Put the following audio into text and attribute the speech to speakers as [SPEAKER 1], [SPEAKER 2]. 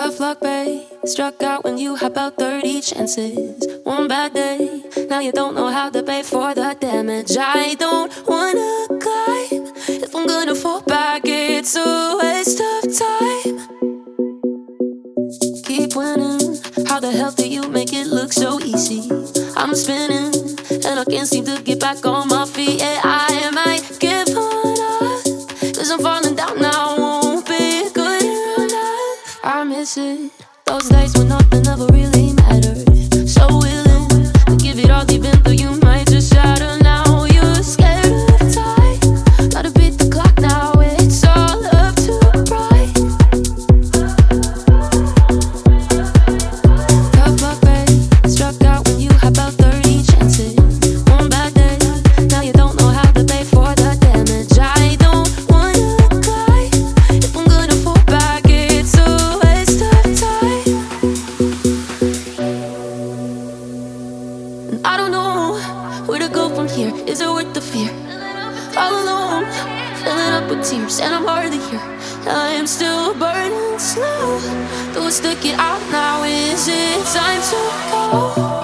[SPEAKER 1] Tough luck, babe. Struck out when you hop out 30 chances. One bad day, now you don't know how to pay for the damage. I don't wanna climb. If I'm gonna fall back, it's a waste of time. Keep winning. How the hell do you make it look so easy? I'm spinning, and I can't seem to get back on my feet. Yeah, I might give up, cause I'm falling down now, won't be good enough. I miss it, those days when nothing ever really mattered. So willing to give it all deep into you, might just shatter now. You're scared of time, gotta beat the clock now, it's all up to pride. Tough luck, babe, struck out when you hop out 30 chances. One bad day, now you don't know how to pay for the damage. I don't wanna cry, if I'm gonna fall back, it's a waste of time. And I don't know where to go from here, is it worth the fear? All alone, filling up with tears, and I'm hardly here. I am still burning slow. Do I stick it out now? Is it time to go?